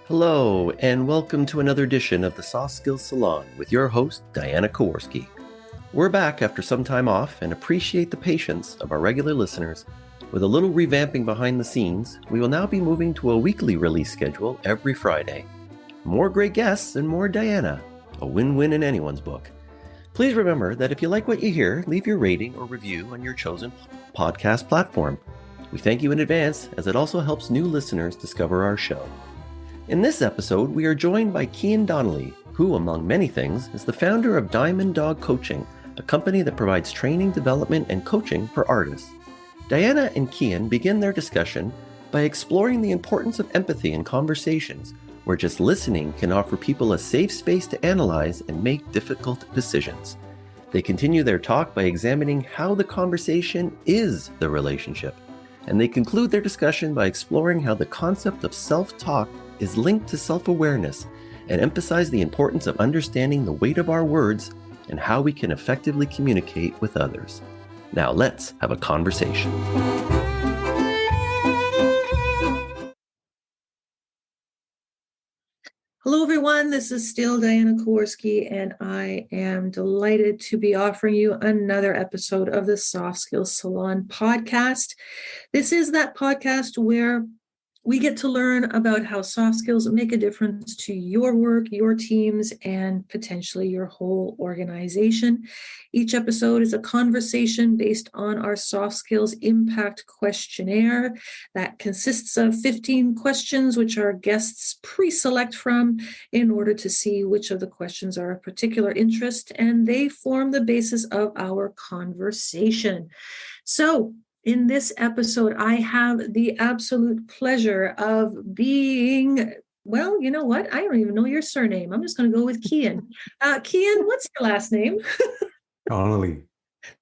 Hello, and welcome to another edition of the Soft Skills Salon with your host, Diana Kowarski. We're back after some time off and appreciate the patience of our regular listeners. With a little revamping behind the scenes, we will now be moving to a weekly release schedule every Friday. More great guests and more Diana, a win-win in anyone's book. Please remember that if you like what you hear, leave your rating or review on your chosen podcast platform. We thank you in advance, as it also helps new listeners discover our show. In this episode, we are joined by Cian Donnelly, who, among many things, is the founder of Diamond Dog Coaching, a company that provides training, development, and coaching for artists. Diana and Cian begin their discussion by exploring the importance of empathy in conversations, where just listening can offer people a safe space to analyze and make difficult decisions. They continue their talk by examining how the conversation is the relationship, and they conclude their discussion by exploring how the concept of self-talk is linked to self-awareness and emphasize the importance of understanding the weight of our words and how we can effectively communicate with others. Now let's have a conversation. Hello, everyone. This is still Diana Kowarski, and I am delighted to be offering you another episode of the Soft Skills Salon podcast. This is that podcast where we get to learn about how soft skills make a difference to your work, your teams, and potentially your whole organization. Each episode is a conversation based on our soft skills impact questionnaire that consists of 15 questions, which our guests pre-select from in order to see which of the questions are of particular interest, and they form the basis of our conversation. So, in this episode, I have the absolute pleasure of being, well, you know what? I don't even know your surname. I'm just going to go with Cian. Cian, what's your last name? Donnelly.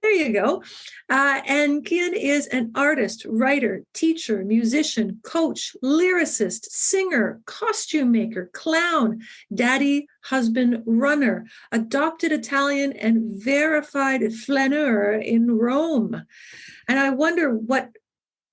There you go. And Cian is an artist, writer, teacher, musician, coach, lyricist, singer, costume maker, clown, daddy, husband, runner, adopted Italian, and verified flaneur in Rome. And I wonder what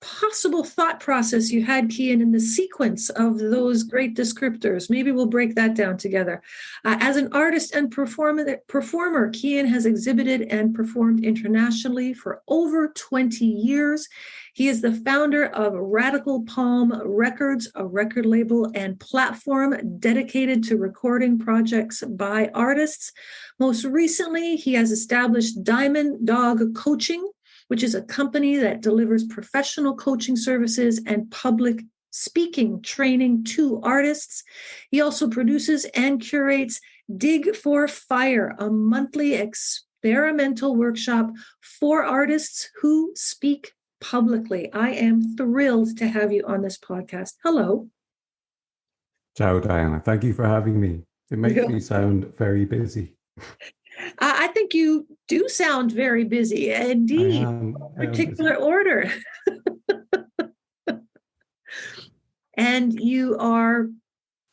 possible thought process you had, Cian, in the sequence of those great descriptors. Maybe we'll break that down together. As an artist and performer, Cian has exhibited and performed internationally for over 20 years. He is the founder of Radical Palm Records, a record label and platform dedicated to recording projects by artists. Most recently, he has established Diamond Dog Coaching, which is a company that delivers professional coaching services and public speaking training to artists. He also produces and curates Dig for Fire, a monthly experimental workshop for artists who speak publicly. I am thrilled to have you on this podcast. Hello. Ciao, Diana. Thank you for having me. It makes me sound very busy. I think you do sound very busy, indeed, particular order. And you are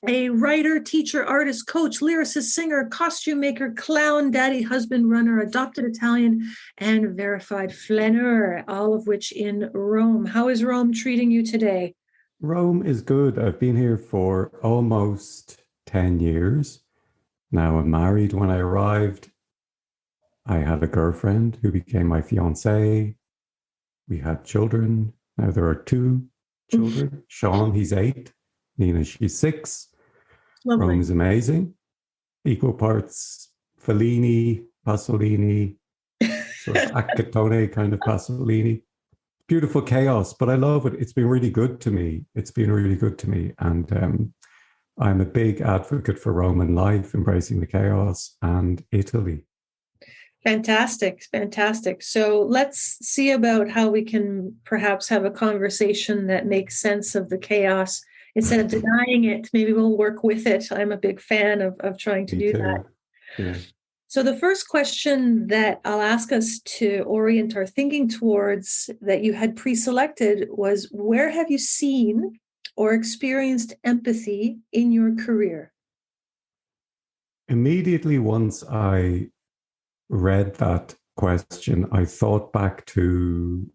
a writer, teacher, artist, coach, lyricist, singer, costume maker, clown, daddy, husband, runner, adopted Italian, and verified flaneur, all of which in Rome. How is Rome treating you today? Rome is good. I've been here for almost 10 years. Now I'm married. When I arrived, I had a girlfriend who became my fiancée. We had children. Now there are 2 children. Sean, he's 8. Nina, she's 6. Lovely. Rome is amazing. Equal parts Fellini, Pasolini, sort of Acatone kind of Pasolini. Beautiful chaos, but I love it. It's been really good to me. And I'm a big advocate for Roman life, embracing the chaos, and Italy. Fantastic. So let's see about how we can perhaps have a conversation that makes sense of the chaos. Instead of denying it, maybe we'll work with it. I'm a big fan of trying to do that. Yeah. So the first question that I'll ask us to orient our thinking towards that you had pre-selected was, where have you seen or experienced empathy in your career? Immediately once I read that question, I thought back to,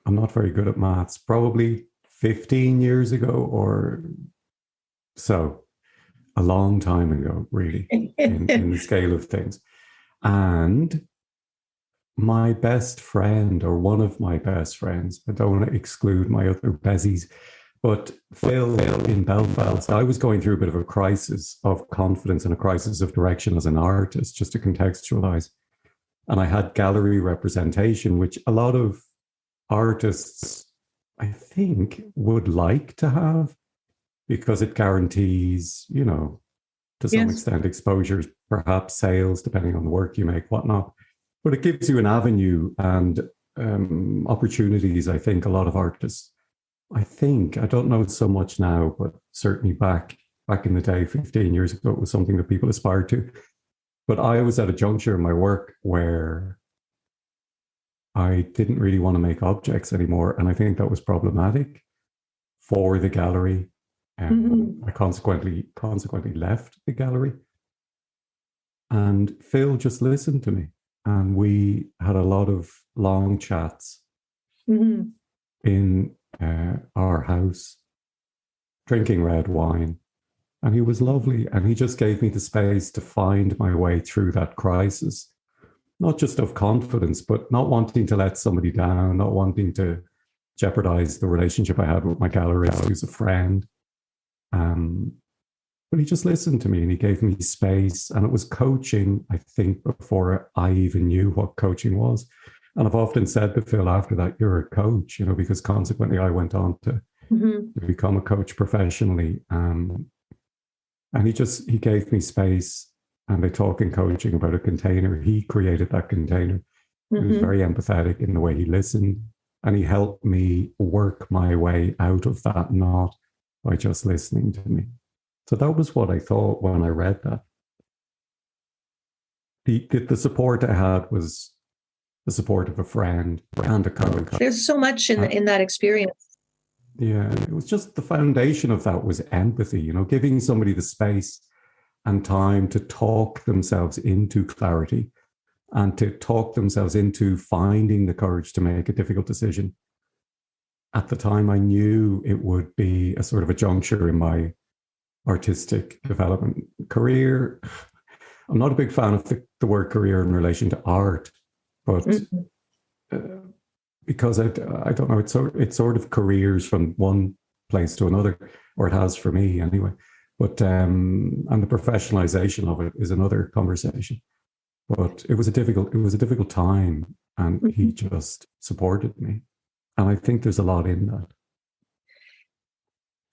I'm not very good at maths, probably 15 years ago or So a long time ago, really, in the scale of things. And my best friend, or one of my best friends, I don't want to exclude my other bezies, but Phil in Belfast, I was going through a bit of a crisis of confidence and a crisis of direction as an artist, just to contextualize. And I had gallery representation, which a lot of artists, I think, would like to have, because it guarantees, to some extent, exposures, perhaps sales, depending on the work you make, whatnot. But it gives you an avenue and opportunities. I think a lot of artists, I don't know so much now, but certainly back in the day, 15 years ago, it was something that people aspired to. But I was at a juncture in my work where I didn't really want to make objects anymore. And I think that was problematic for the gallery. I consequently left the gallery. And Phil just listened to me. And we had a lot of long chats in our house, drinking red wine. And he was lovely. And he just gave me the space to find my way through that crisis, not just of confidence, but not wanting to let somebody down, not wanting to jeopardize the relationship I had with my gallerist, who's a friend. But he just listened to me and he gave me space. And it was coaching, I think, before I even knew what coaching was. And I've often said to Phil after that, you're a coach, because consequently I went on to become a coach professionally. And he gave me space, and they talk in coaching about a container. He created that container. He was very empathetic in the way he listened, and he helped me work my way out of that knot by just listening to me. So that was what I thought when I read that. The support I had was the support of a friend and a coach. There's so much in that experience. Yeah, it was just the foundation of that was empathy, giving somebody the space and time to talk themselves into clarity and to talk themselves into finding the courage to make a difficult decision. At the time, I knew it would be a sort of a juncture in my artistic development career. I'm not a big fan of the word career in relation to art, but because I don't know, it sort of careers from one place to another, or it has for me anyway. But and the professionalization of it is another conversation. But it was a difficult time, and he just supported me, and I think there's a lot in that.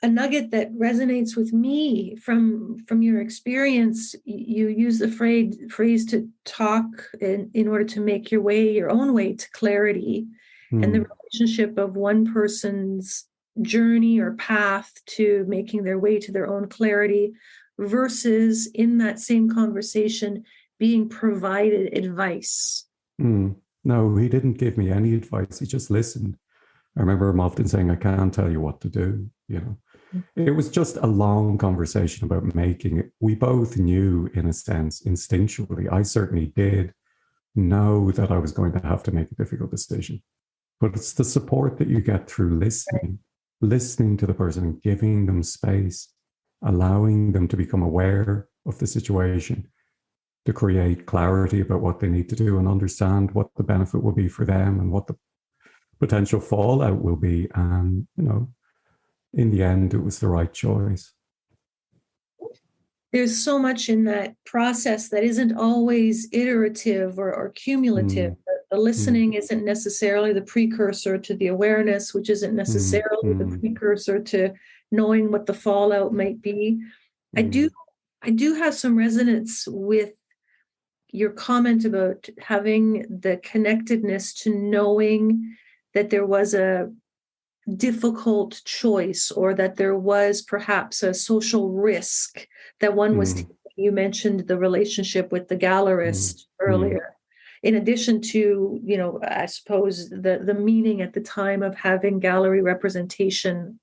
A nugget that resonates with me from your experience, you use the phrase to talk in order to make your own way to clarity, and the relationship of one person's journey or path to making their way to their own clarity versus in that same conversation being provided advice. No, he didn't give me any advice. He just listened. I remember him often saying, I can't tell you what to do, It was just a long conversation about making it. We both knew, in a sense, instinctually, I certainly did know that I was going to have to make a difficult decision. But it's the support that you get through listening to the person and giving them space, allowing them to become aware of the situation, to create clarity about what they need to do and understand what the benefit will be for them and what the potential fallout will be. And, in the end, it was the right choice. There's so much in that process that isn't always iterative or cumulative. The listening isn't necessarily the precursor to the awareness, which isn't necessarily the precursor to knowing what the fallout might be. I do have some resonance with your comment about having the connectedness to knowing that there was a difficult choice, or that there was perhaps a social risk that one was taking. You mentioned the relationship with the gallerist earlier. In addition to, I suppose the meaning at the time of having gallery representation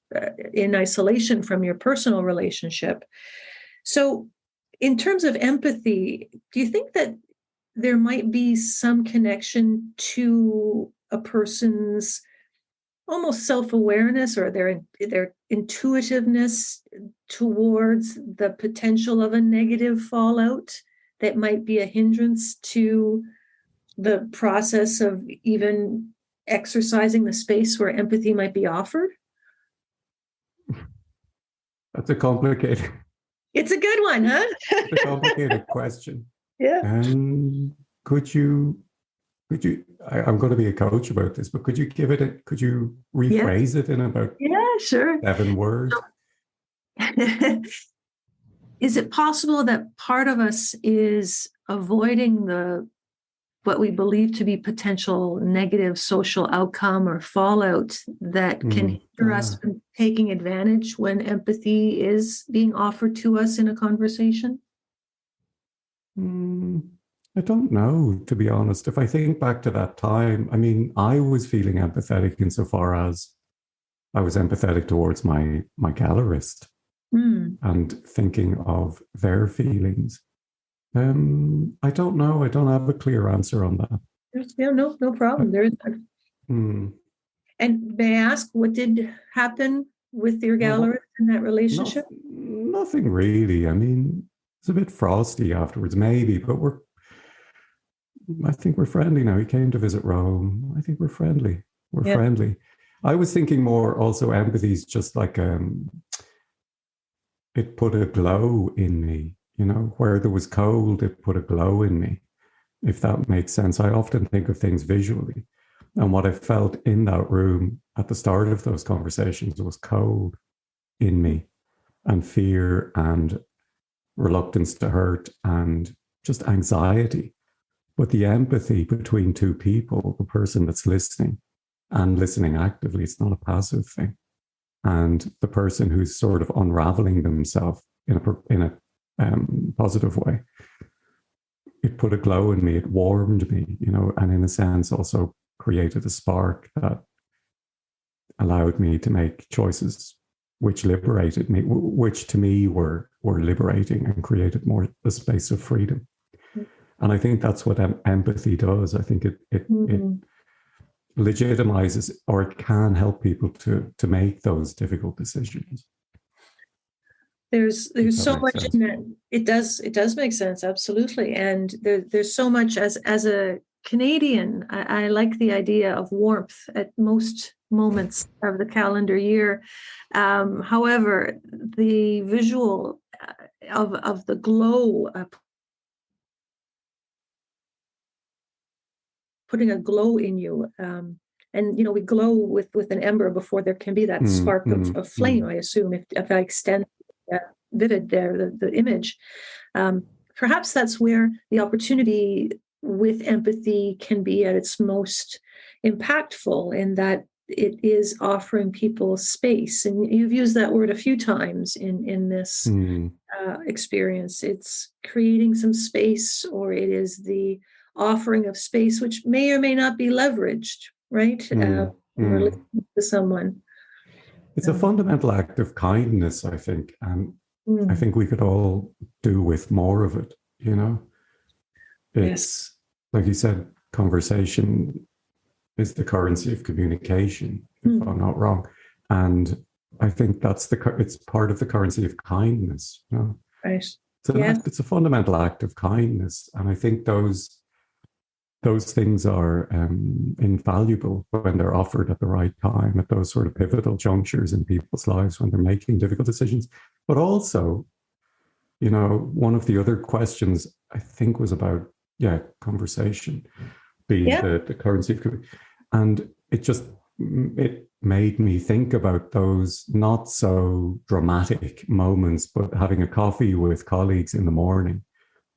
in isolation from your personal relationship. So in terms of empathy, do you think that there might be some connection to a person's almost self-awareness or their intuitiveness towards the potential of a negative fallout that might be a hindrance to the process of even exercising the space where empathy might be offered? That's a complicated. It's a good one, huh? It's a complicated question. Yeah. Could you? I'm going to be a coach about this, but could you rephrase it in about sure. 7 words? Is it possible that part of us is avoiding what we believe to be potential negative social outcome or fallout that can hinder us from taking advantage when empathy is being offered to us in a conversation? I don't know, to be honest. If I think back to that time, I mean, I was feeling empathetic insofar as I was empathetic towards my gallerist and thinking of their feelings. I don't know. I don't have a clear answer on that. No problem. And may I ask, what did happen with your gallerist in that relationship? Nothing really. I mean, it's a bit frosty afterwards, maybe, but I think we're friendly now. He came to visit Rome. I think we're friendly. We're friendly. I was thinking more also empathy is just like it put a glow in me, where there was cold, it put a glow in me, if that makes sense. I often think of things visually. And what I felt in that room at the start of those conversations was cold in me, and fear and reluctance to hurt and just anxiety. But the empathy between two people, the person that's listening and listening actively, it's not a passive thing. And the person who's sort of unraveling themselves in a positive way, it put a glow in me, it warmed me, and in a sense also created a spark that allowed me to make choices which liberated me, which to me were liberating and created more a space of freedom. And I think that's what empathy does. I think it legitimizes, or it can help people to make those difficult decisions. There's so much in that. It does make sense, absolutely. And there's so much as a Canadian, I like the idea of warmth at most moments of the calendar year. However, the visual of the glow, putting a glow in you, and we glow with an ember before there can be that spark of flame. I assume if I extend vivid there the image, perhaps that's where the opportunity with empathy can be at its most impactful, in that it is offering people space. And you've used that word a few times in this experience. It's creating some space, or it is the offering of space, which may or may not be leveraged, right? When we're listening to someone. It's a fundamental act of kindness, I think. And I think we could all do with more of it, It's, like you said, conversation is the currency of communication, if I'm not wrong. And I think it's part of the currency of kindness. Right. It's a fundamental act of kindness. And I think those things are invaluable when they're offered at the right time, at those sort of pivotal junctures in people's lives when they're making difficult decisions. But also, one of the other questions I think was about, conversation being the currency of communication. And it made me think about those not so dramatic moments, but having a coffee with colleagues in the morning,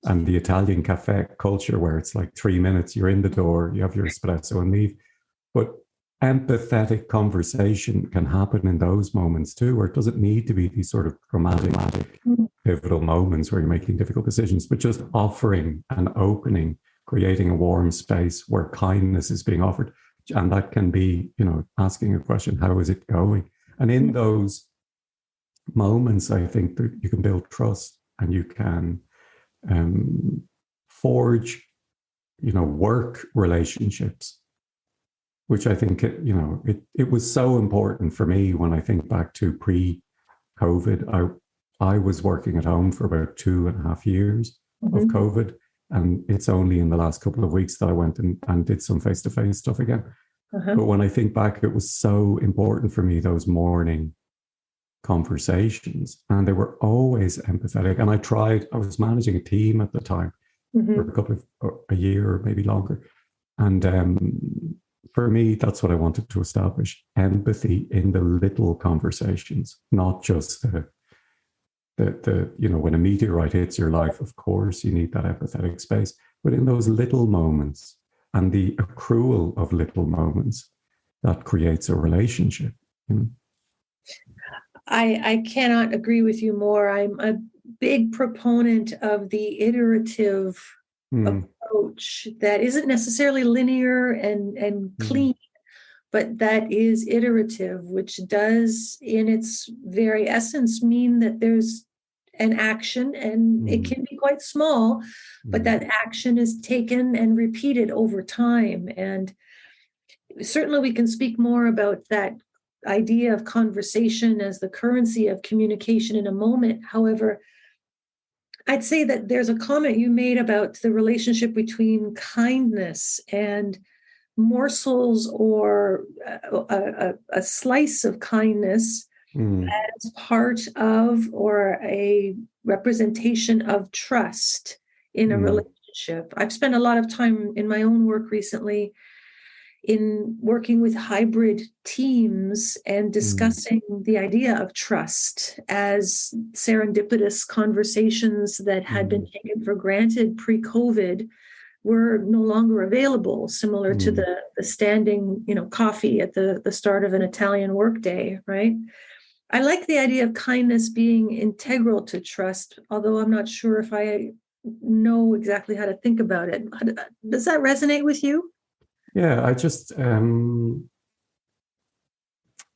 and the Italian cafe culture where it's like 3 minutes, you're in the door, you have your espresso and leave. But empathetic conversation can happen in those moments too, where it doesn't need to be these sort of dramatic, pivotal moments where you're making difficult decisions, but just offering an opening, creating a warm space where kindness is being offered. And that can be, asking a question, how is it going? And in those moments, I think that you can build trust, and you can forge, work relationships which I think, it was so important for me when I think back to pre-COVID. I was working at home for about 2.5 years of COVID. And it's only in the last couple of weeks that I went and did some face-to-face stuff again. But when I think back, it was so important for me, those morning conversations. And they were always empathetic. And I was managing a team at the time for a year or maybe longer. And for me, that's what I wanted to establish: empathy in the little conversations, not just the when a meteorite hits your life, of course, you need that empathetic space, but in those little moments and the accrual of little moments that creates a relationship. I cannot agree with you more. I'm a big proponent of the iterative approach that isn't necessarily linear and clean, but that is iterative, which does in its very essence mean that there's an action, and it can be quite small, but that action is taken and repeated over time. And certainly we can speak more about that idea of conversation as the currency of communication in a moment. However, I'd say that there's a comment you made about the relationship between kindness and morsels or a slice of kindness as part of or a representation of trust in a relationship. I've spent a lot of time in my own work recently in working with hybrid teams and discussing the idea of trust as serendipitous conversations that had been taken for granted pre-COVID were no longer available, similar to the standing, coffee at the start of an Italian workday, right? I like the idea of kindness being integral to trust, although I'm not sure if I know exactly how to think about it. Does that resonate with you? Yeah, I just I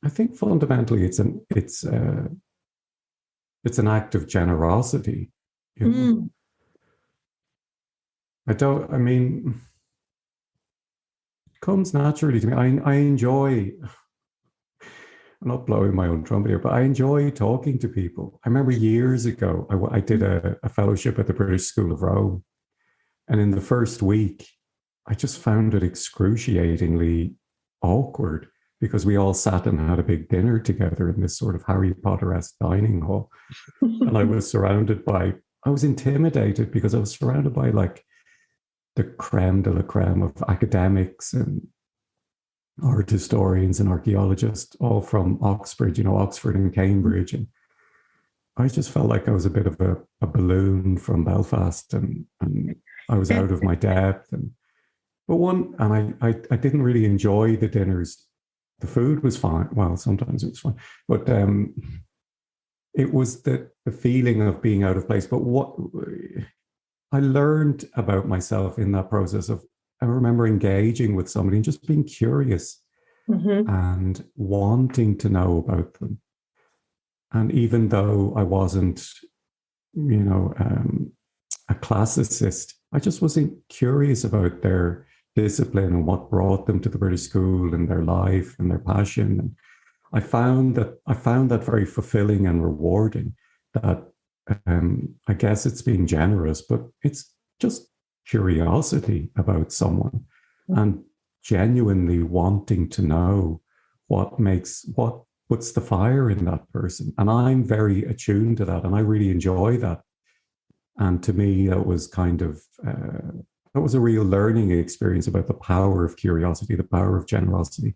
think fundamentally it's an act of generosity. It comes naturally to me. I enjoy, I'm not blowing my own trumpet here, but I enjoy talking to people. I remember years ago, I did a fellowship at the British School of Rome. And in the first week, I just found it excruciatingly awkward because we all sat and had a big dinner together in this sort of Harry Potter-esque dining hall. And I was intimidated because I was surrounded by like the creme de la creme of academics and art historians and archaeologists, all from Oxford, Oxford and Cambridge. And I just felt like I was a bit of a balloon from Belfast, and I was out of my depth. I didn't really enjoy the dinners. The food was fine. Well, sometimes it was fine, but it was the feeling of being out of place. But what I learned about myself in that process I remember engaging with somebody and just being curious and wanting to know about them. And even though I wasn't, a classicist, I just wasn't curious about their discipline and what brought them to the British School and their life and their passion. And I found that very fulfilling and rewarding. That I guess it's being generous, but it's just curiosity about someone and genuinely wanting to know what puts the fire in that person. And I'm very attuned to that, and I really enjoy that. And to me, that was that was a real learning experience about the power of curiosity, the power of generosity,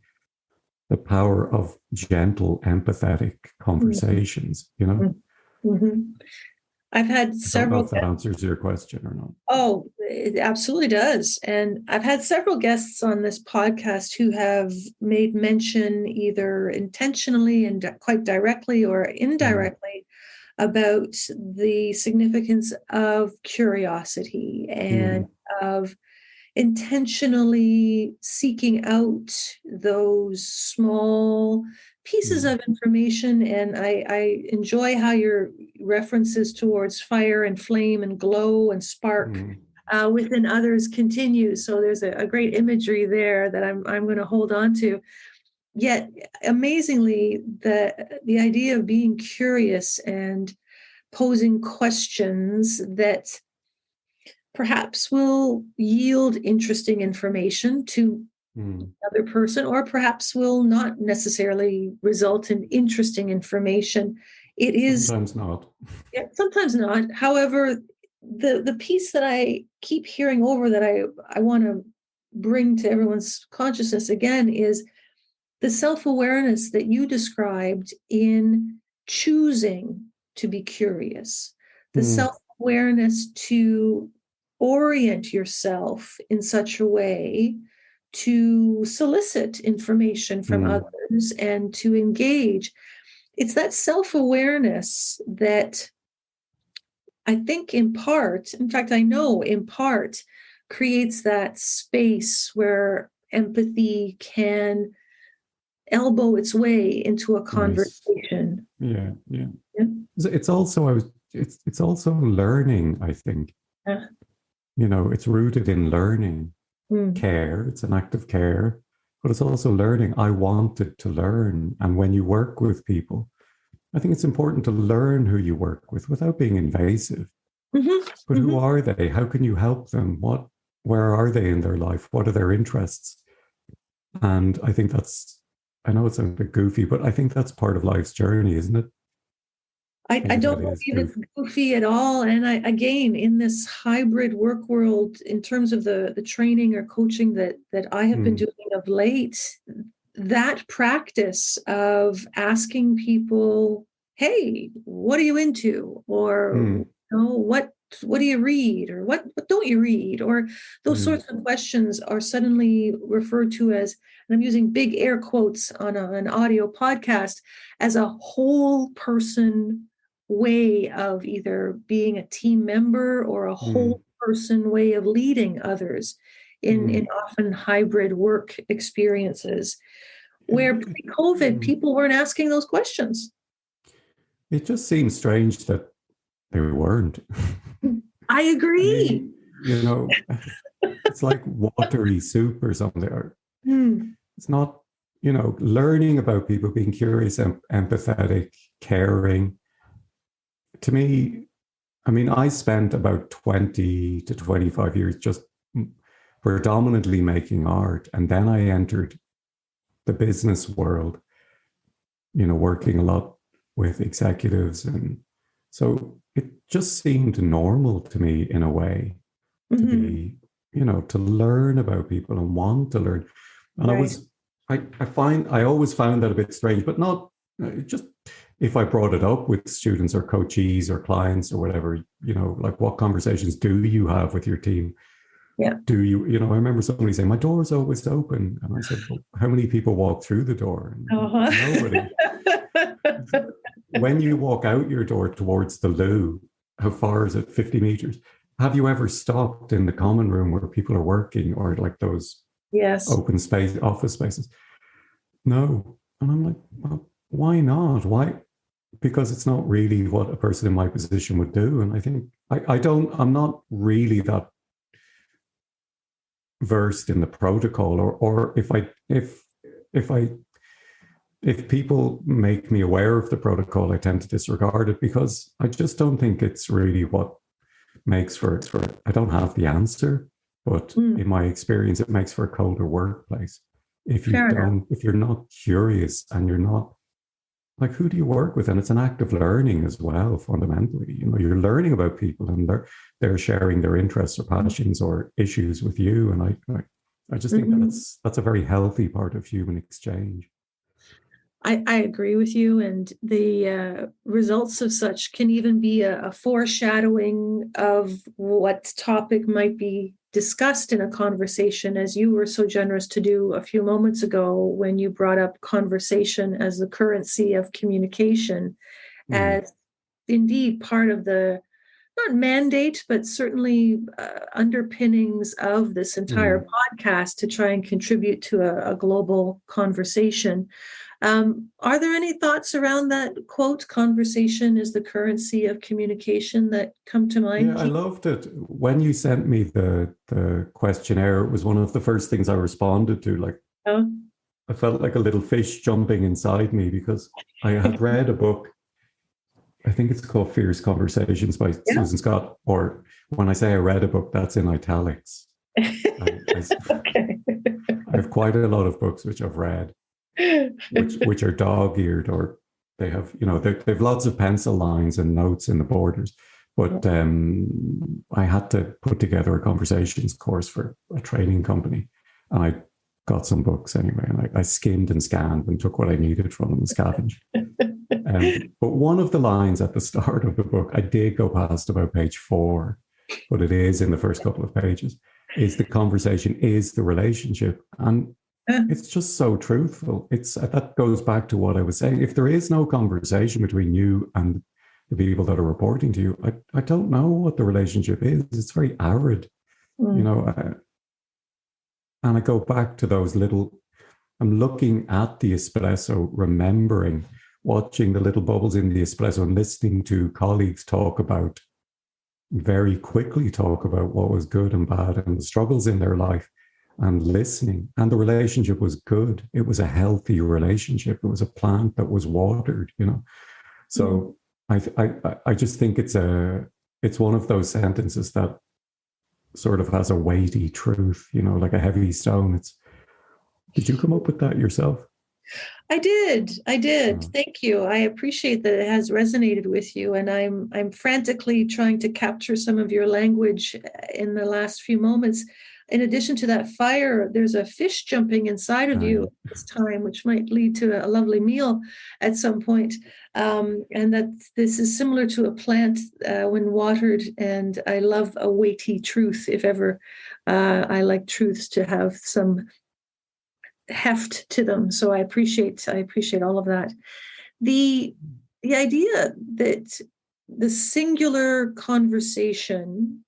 the power of gentle, empathetic conversations, I've had several. I don't know if that answers your question or not. Oh, it absolutely does. And I've had several guests on this podcast who have made mention either intentionally and quite directly or indirectly about the significance of curiosity and of intentionally seeking out those small pieces of information. And I enjoy how your references towards fire and flame and glow and spark within others continues. So there's a great imagery there that I'm going to hold on to. Yet, amazingly, the idea of being curious and posing questions that perhaps will yield interesting information to other person, or perhaps will not necessarily result in interesting information. It is sometimes not. Yeah, sometimes not. However, the piece that I keep hearing over that I want to bring to everyone's consciousness again is the self-awareness that you described in choosing to be curious, the self-awareness to orient yourself in such a way to solicit information from others and to engage. It's that self-awareness that I think in fact, I know in part, creates that space where empathy can elbow its way into a conversation. Nice. Yeah. It's also it's also learning, I think. Yeah. It's rooted in learning. Care, it's an act of care, but it's also learning. I wanted to learn. And when you work with people, I think it's important to learn who you work with without being invasive. But who are they? How can you help them? Where are they in their life? What are their interests? And I think I know it's a bit goofy, but I think that's part of life's journey, isn't it? I don't believe it's goofy at all. And again, in this hybrid work world, in terms of the training or coaching that I have been doing of late, that practice of asking people, hey, what are you into? Or what do you read? Or what don't you read? Or those sorts of questions are suddenly referred to as, and I'm using big air quotes on an audio podcast, as a whole person way of either being a team member or a whole person way of leading others in often hybrid work experiences, where pre-COVID people weren't asking those questions. It just seems strange that they weren't. I agree. It's like watery soup or something. It's not, learning about people, being curious, empathetic, caring. To me, I spent about 20 to 25 years just predominantly making art. And then I entered the business world, working a lot with executives. And so it just seemed normal to me in a way to be, to learn about people and want to learn. And I always found that a bit strange, but not just if I brought it up with students or coachees or clients or whatever, like what conversations do you have with your team? Yeah. Do you, I remember somebody saying, my door's always open. And I said, well, how many people walk through the door? Nobody. When you walk out your door towards the loo, how far is it? 50 meters. Have you ever stopped in the common room where people are working, or like those open space, office spaces? No. And I'm like, well, why not? Why? Because it's not really what a person in my position would do. And I think I'm not really that versed in the protocol, or if people make me aware of the protocol, I tend to disregard it because I just don't think it's really what makes for I don't have the answer, but in my experience, it makes for a colder workplace. If you're not curious and you're not, like, who do you work with? And it's an act of learning as well, fundamentally. You're learning about people and they're sharing their interests or passions or issues with you. And I just think that's a very healthy part of human exchange. I agree with you. And the results of such can even be a foreshadowing of what topic might be discussed in a conversation, as you were so generous to do a few moments ago when you brought up conversation as the currency of communication, as indeed part of the, not mandate, but certainly underpinnings of this entire podcast to try and contribute to a global conversation. Are there any thoughts around that quote, conversation is the currency of communication, that come to mind? Yeah, I loved it. When you sent me the questionnaire, it was one of the first things I responded to. Like, Oh. I felt like a little fish jumping inside me because I had read a book. I think it's called Fierce Conversations by Susan Scott. Or when I say I read a book, that's in italics. Okay. I have quite a lot of books which I've read, which are dog-eared, or they have, they have lots of pencil lines and notes in the borders. But I had to put together a conversations course for a training company, and I got some books anyway, and I skimmed and scanned and took what I needed from them and scavenged. But one of the lines at the start of the book, I did go past about page 4, but it is in the first couple of pages, is the conversation is the relationship. And it's just so truthful. That goes back to what I was saying. If there is no conversation between you and the people that are reporting to you, I don't know what the relationship is. It's very arid, and I go back to those I'm looking at the espresso, remembering watching the little bubbles in the espresso and listening to colleagues very quickly talk about what was good and bad and the struggles in their life, and listening. And the relationship was good. It was a healthy relationship. It was a plant that was watered, So I just think it's one of those sentences that sort of has a weighty truth, like a heavy stone. Did you come up with that yourself? I did. Oh. Thank you. I appreciate that it has resonated with you, and I'm frantically trying to capture some of your language in the last few moments. In addition to that fire, there's a fish jumping inside of you at this time, which might lead to a lovely meal at some point. And that this is similar to a plant when watered. And I love a weighty truth. If ever I like truths to have some heft to them. So I appreciate all of that. The idea that the singular conversation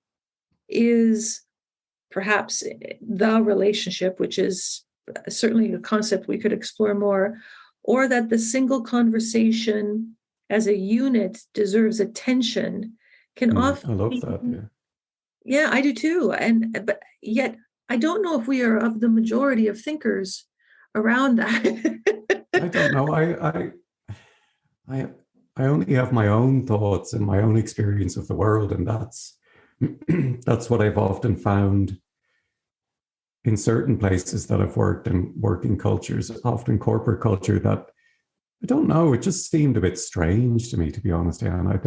is perhaps the relationship, which is certainly a concept we could explore more, or that the single conversation as a unit deserves attention, can often. I love that. Yeah, I do too. But yet I don't know if we are of the majority of thinkers around that. I don't know. I only have my own thoughts and my own experience of the world, and that's what I've often found in certain places that I've worked in, working cultures, often corporate culture, that I don't know, it just seemed a bit strange to me, to be honest. And I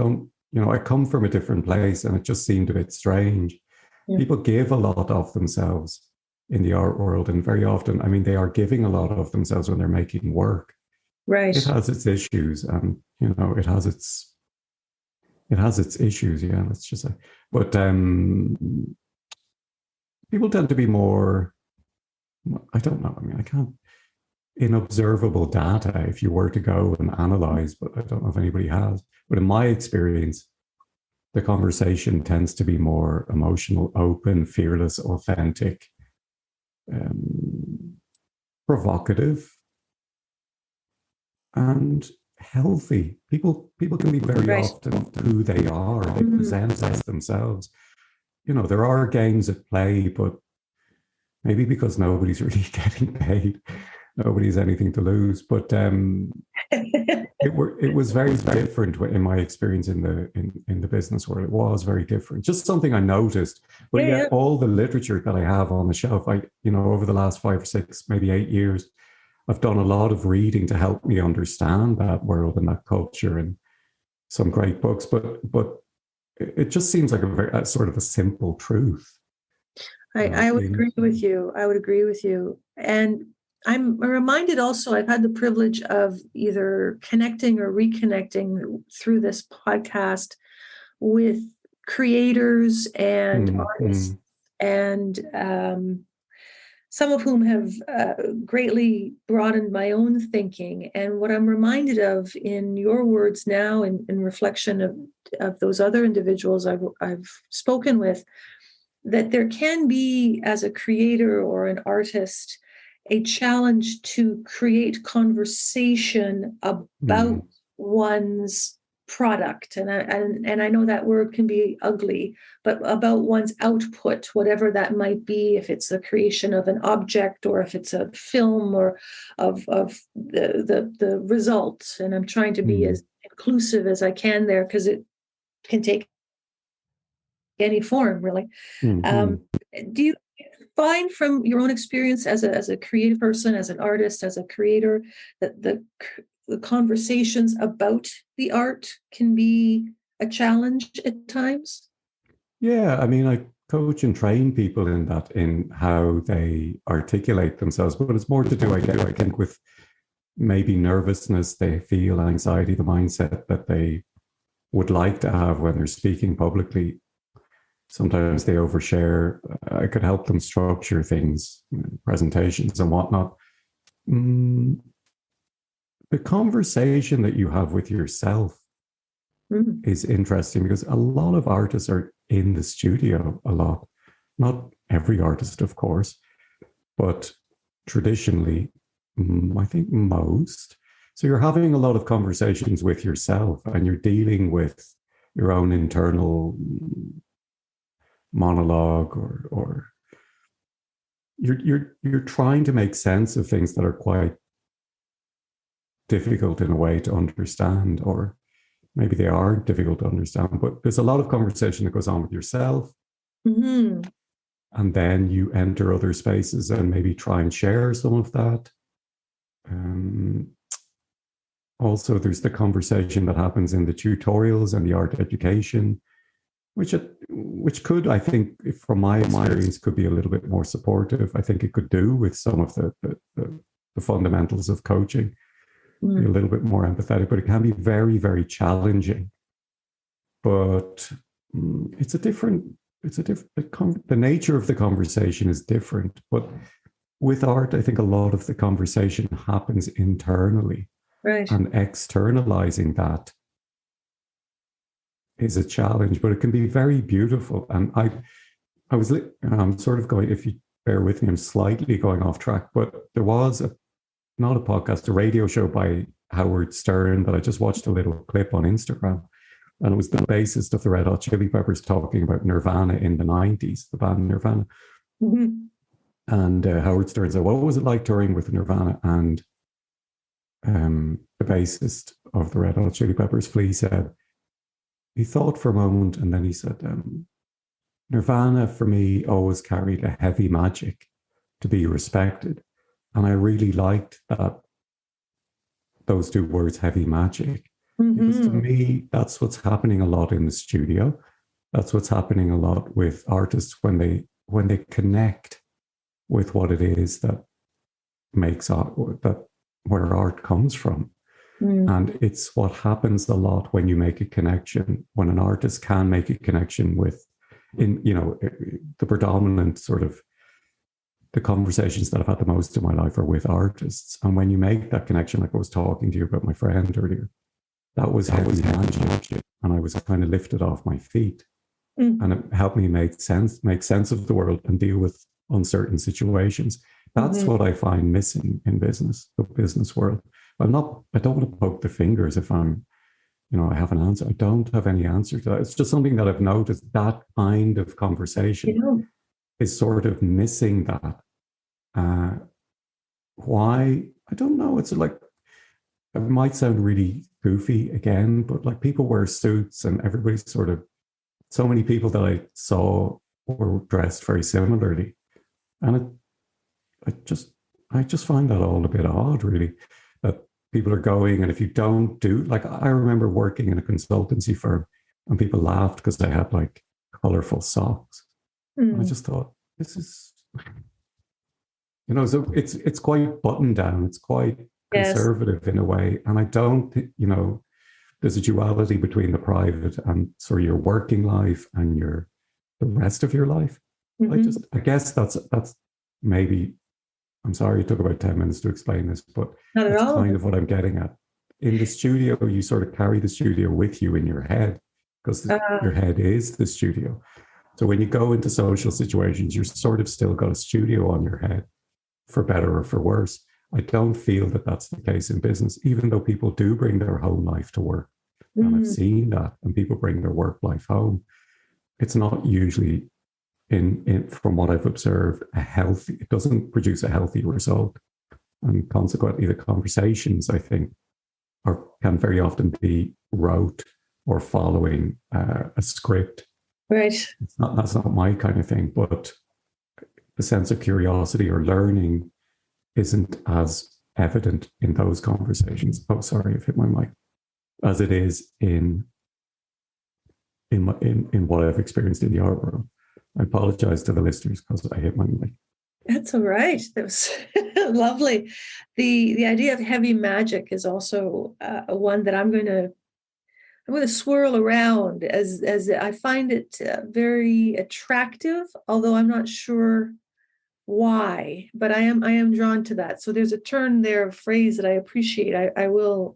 come from a different place, and it just seemed a bit strange. Yeah. People give a lot of themselves in the art world, and very often, they are giving a lot of themselves when they're making work. Right. It has its issues, and it has its issues. Yeah, let's just say. But people tend to be more, I don't know. I can't, in observable data, if you were to go and analyze, but I don't know if anybody has. But in my experience, the conversation tends to be more emotional, open, fearless, authentic, provocative, and healthy. People can be very often who they are. They present as themselves. There are games at play, but maybe because nobody's really getting paid, nobody's anything to lose. But it was very different in my experience in the business world. It was very different. Just something I noticed. But yet all the literature that I have on the shelf, over the last 5 or 6, maybe 8 years, I've done a lot of reading to help me understand that world and that culture, and some great books. But it just seems like a sort of a simple truth. I would agree with you. And I'm reminded also, I've had the privilege of either connecting or reconnecting through this podcast with creators and artists, and some of whom have greatly broadened my own thinking. And what I'm reminded of in your words now, in reflection of those other individuals I've spoken with, that there can be, as a creator or an artist, a challenge to create conversation about one's product, and I know that word can be ugly, but about one's output, whatever that might be, if it's the creation of an object or if it's a film or of the result. And I'm trying to be as inclusive as I can there, because it can take any form, really. Do you find from your own experience as a creative person, as an artist, as a creator, that the conversations about the art can be a challenge at times? Yeah, I mean, I coach and train people in that, in how they articulate themselves, but it's more to do, I think, with maybe nervousness they feel, anxiety, the mindset that they would like to have when they're speaking publicly. Sometimes they overshare. I could help them structure things, presentations and whatnot. The conversation that you have with yourself is interesting, because a lot of artists are in the studio a lot. Not every artist, of course, but traditionally, I think most. So you're having a lot of conversations with yourself, and you're dealing with your own internal monologue, or you're trying to make sense of things that are quite difficult in a way to understand, or maybe they are difficult to understand, but there's a lot of conversation that goes on with yourself. And then you enter other spaces and maybe try and share some of that. Also, there's the conversation that happens in the tutorials and the art education, which could, I think, from my experience, could be a little bit more supportive. I think it could do with some of the fundamentals of coaching. Be a little bit more empathetic, but it can be very, very challenging. But the nature of the conversation is different. But with art, I think a lot of the conversation happens internally, right? And externalizing that is a challenge, but it can be very beautiful. And I'm sort of going, if you bear with me, I'm slightly going off track, but there was not a podcast, a radio show by Howard Stern that I just watched a little clip on Instagram. And it was the bassist of the Red Hot Chili Peppers talking about Nirvana in the 90s, the band Nirvana. And Howard Stern said, what was it like touring with Nirvana? And the bassist of the Red Hot Chili Peppers, Flea, said, he thought for a moment, and then he said, Nirvana for me always carried a heavy magic to be respected. And I really liked those two words, heavy magic, because to me, that's what's happening a lot in the studio. That's what's happening a lot with artists when they connect with what it is that makes art, where art comes from. And it's what happens a lot when you make a connection, when an artist can make a connection with, the predominant sort of, the conversations that I've had the most in my life are with artists. And when you make that connection, like I was talking to you about my friend earlier, that was magic. And I was kind of lifted off my feet. And it helped me make sense of the world and deal with uncertain situations. That's what I find missing in business, the business world. I don't want to poke the fingers if I'm, I have an answer. I don't have any answer to that. It's just something that I've noticed, that kind of conversation is sort of missing that. Why? I don't know. It's like, it might sound really goofy again, but like people wear suits and everybody's sort of, so many people that I saw were dressed very similarly. And I just find that all a bit odd, really, that people are going, and if you don't do, like, I remember working in a consultancy firm and people laughed because I had like colorful socks. And I just thought, this is, so it's quite buttoned down. It's quite conservative in a way. And I don't, there's a duality between the private and sort of your working life and the rest of your life. I guess that's maybe, I'm sorry it took about 10 minutes to explain this, but that's kind of what I'm getting at. In the studio, you sort of carry the studio with you in your head, because your head is the studio. So when you go into social situations, you're sort of still got a studio on your head. for better or for worse. I don't feel that that's the case in business, even though people do bring their home life to work. And I've seen that, and people bring their work life home. It's not usually, in from what I've observed, it doesn't produce a healthy result. And consequently, the conversations, I think, can very often be rote or following a script. Right. That's not my kind of thing, but the sense of curiosity or learning isn't as evident in those conversations. Oh, sorry, I've hit my mic. As it is in what I've experienced in the art world. I apologize to the listeners because I hit my mic. That's all right. That was lovely. The idea of heavy magic is also one that I'm going to swirl around as I find it very attractive, although I'm not sure why, but I am drawn to that. So there's a turn there, a phrase that I appreciate. I will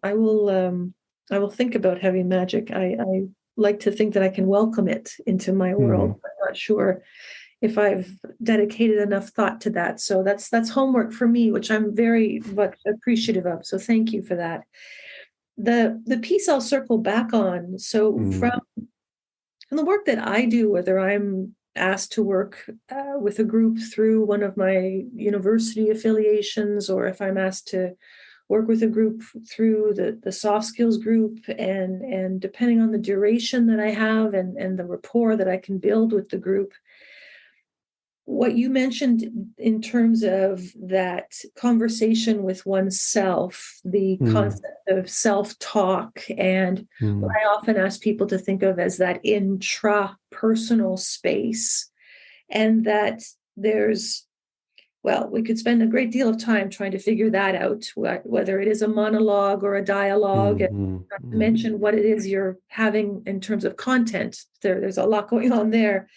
think about heavy magic. I like to think that I can welcome it into my world. I'm not sure if I've dedicated enough thought to that. So that's homework for me, which I'm very much appreciative of. So thank you for that. The piece I'll circle back on. So from the work that I do, whether I'm asked to work with a group through one of my university affiliations, or if I'm asked to work with a group through the soft skills group, and depending on the duration that I have and the rapport that I can build with the group, what you mentioned in terms of that conversation with oneself, the concept of self-talk, and what I often ask people to think of as that intrapersonal space, and that we could spend a great deal of time trying to figure that out, whether it is a monologue or a dialogue, and not to mention what it is you're having in terms of content. There's a lot going on there.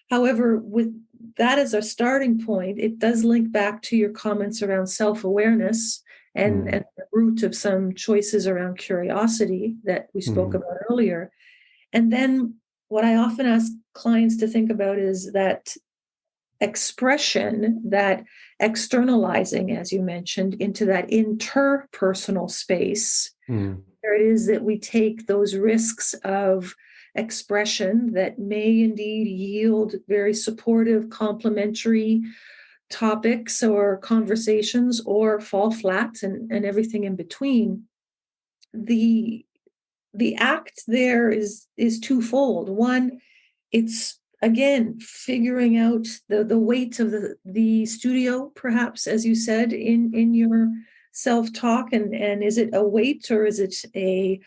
However, with that as a starting point, it does link back to your comments around self-awareness and the root of some choices around curiosity that we spoke about earlier. And then what I often ask clients to think about is that expression, that externalizing, as you mentioned, into that interpersonal space, where it is that we take those risks of expression that may indeed yield very supportive, complementary topics or conversations, or fall flat and everything in between. The act there is twofold. One, it's again figuring out the weight of the studio, perhaps, as you said, in your self-talk, and is it a weight, or is it a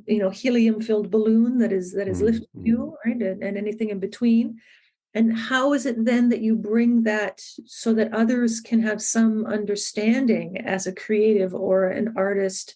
helium-filled balloon that is lifting you, right, and anything in between? And how is it then that you bring that so that others can have some understanding as a creative or an artist,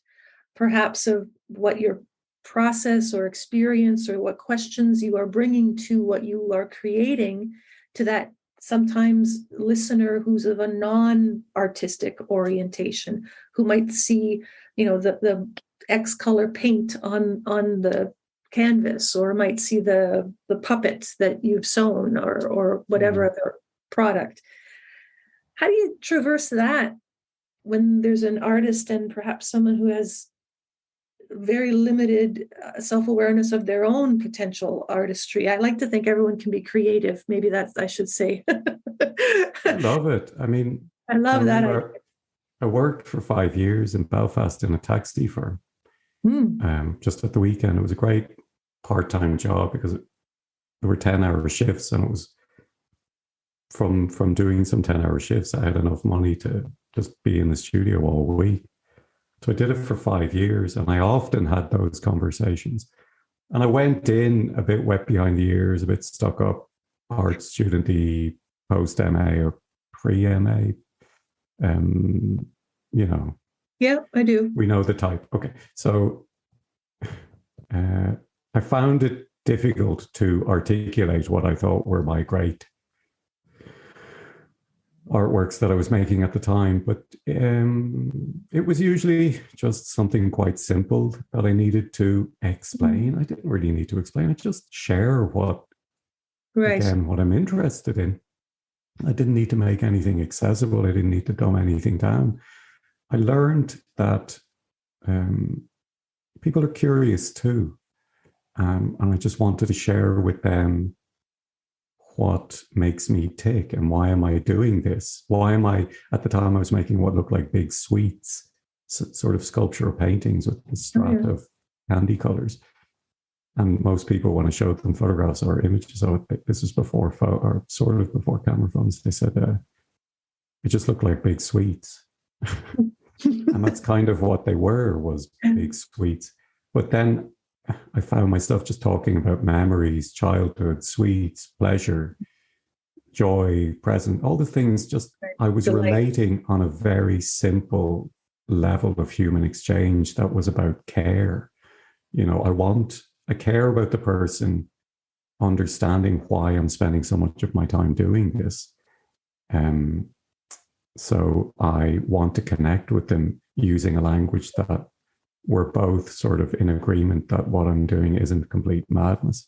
perhaps, of what your process or experience, or what questions you are bringing to what you are creating, to that sometimes listener who's of a non-artistic orientation, who might see, the X color paint on the canvas, or might see the puppet that you've sewn, or whatever other product. How do you traverse that when there's an artist and perhaps someone who has very limited self-awareness of their own potential artistry? I like to think everyone can be creative. Maybe that's, I should say. I love it. I mean, I love that. I worked for 5 years in Belfast in a taxi firm. Just at the weekend. It was a great part-time job because there were 10-hour shifts, and it was from doing some 10-hour shifts, I had enough money to just be in the studio all week. So I did it for 5 years, and I often had those conversations. And I went in a bit wet behind the ears, a bit stuck up, art student-y, post-MA or pre-MA. Yeah, I do. We know the type. Okay. So I found it difficult to articulate what I thought were my great artworks that I was making at the time, but it was usually just something quite simple that I needed to explain. I didn't really need to explain it, just share what I'm interested in. I didn't need to make anything accessible. I didn't need to dumb anything down. I learned that people are curious too. And I just wanted to share with them what makes me tick and why am I doing this? Why am I, at the time I was making what looked like big sweets, sort of sculptural paintings with the strat of candy colors. And most people, when I showed them photographs or images of it, this was before, or sort of before camera phones, they said it just looked like big sweets. And that's kind of what they were, was big sweets. But then I found myself just talking about memories, childhood, sweets, pleasure, joy, present, all the things. Just I was relating on a very simple level of human exchange that was about care. You know, I care about the person, understanding why I'm spending so much of my time doing this. So I want to connect with them using a language that we're both sort of in agreement that what I'm doing isn't complete madness.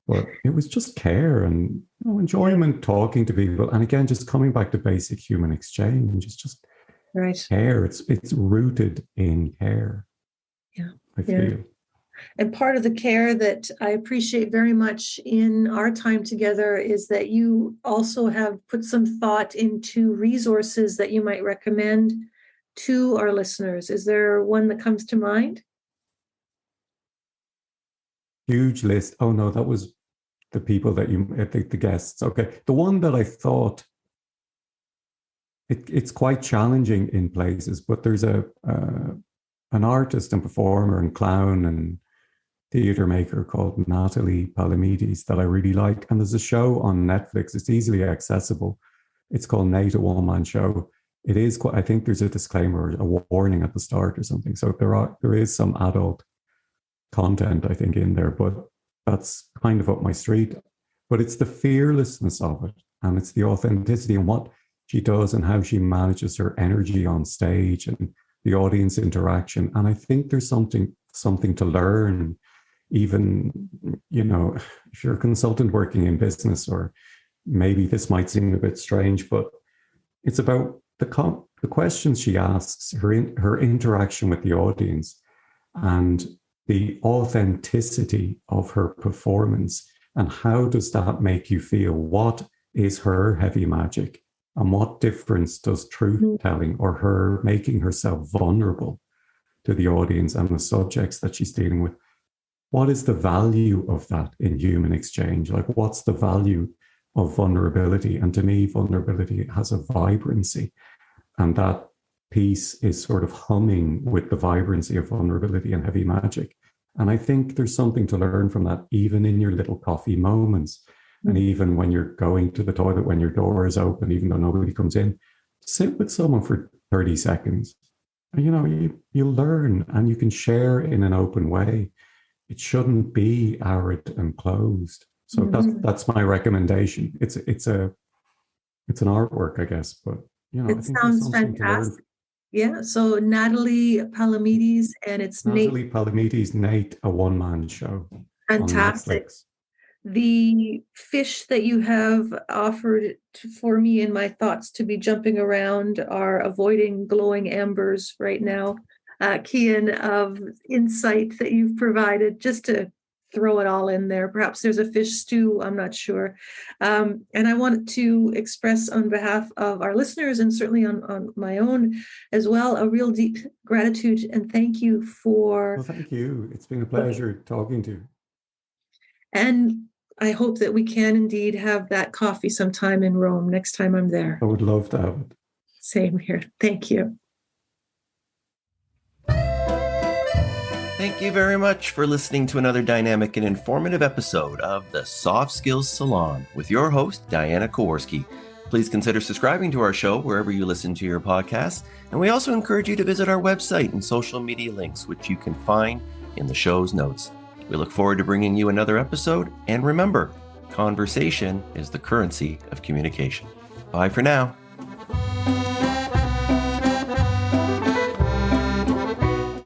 But it was just care and enjoyment, talking to people. And again, just coming back to basic human exchange. It's just care. It's rooted in care. Yeah. I feel. And part of the care that I appreciate very much in our time together is that you also have put some thought into resources that you might recommend to our listeners. Is there one that comes to mind? Huge list. Oh no, that was the people that the guests. Okay. The one that I thought it's quite challenging in places, but there's an artist and performer and clown and theater maker called Natalie Palamides that I really like. And there's a show on Netflix. It's easily accessible. It's called Nate, a One-Man Show. It is quite, I think there's a disclaimer, a warning at the start or something. So there is some adult content, I think, in there, but that's kind of up my street. But it's the fearlessness of it, and it's the authenticity and what she does and how she manages her energy on stage and the audience interaction. And I think there's something to learn, even, you know, if you're a consultant working in business, or maybe this might seem a bit strange, but it's about the questions she asks, her interaction with the audience, and the authenticity of her performance. And how does that make you feel? What is her heavy magic? And what difference does truth telling or her making herself vulnerable to the audience and the subjects that she's dealing with? What is the value of that in human exchange? Like, what's the value of vulnerability? And to me, vulnerability has a vibrancy. And that piece is sort of humming with the vibrancy of vulnerability and heavy magic. And I think there's something to learn from that, even in your little coffee moments. And even when you're going to the toilet, when your door is open, even though nobody comes in, sit with someone for 30 seconds. And, you know, you'll learn and you can share in an open way. It shouldn't be arid and closed. So that's my recommendation. It's an artwork, I guess, but you know, it sounds fantastic. Yeah. So Natalie Palamides, and it's Natalie Palamides, Nate, a One-Man Show. Fantastic. The fish that you have offered for me in my thoughts to be jumping around are avoiding glowing embers right now. Cian, of insight that you've provided, just to throw it all in there. Perhaps there's a fish stew, I'm not sure. And I want to express on behalf of our listeners, and certainly on my own as well, a real deep gratitude and thank you for... Well, thank you. It's been a pleasure talking to you. And I hope that we can indeed have that coffee sometime in Rome next time I'm there. I would love to have it. Same here. Thank you. Thank you very much for listening to another dynamic and informative episode of the Soft Skills Salon with your host, Diana Kowarski. Please consider subscribing to our show wherever you listen to your podcasts. And we also encourage you to visit our website and social media links, which you can find in the show's notes. We look forward to bringing you another episode. And remember, conversation is the currency of communication. Bye for now.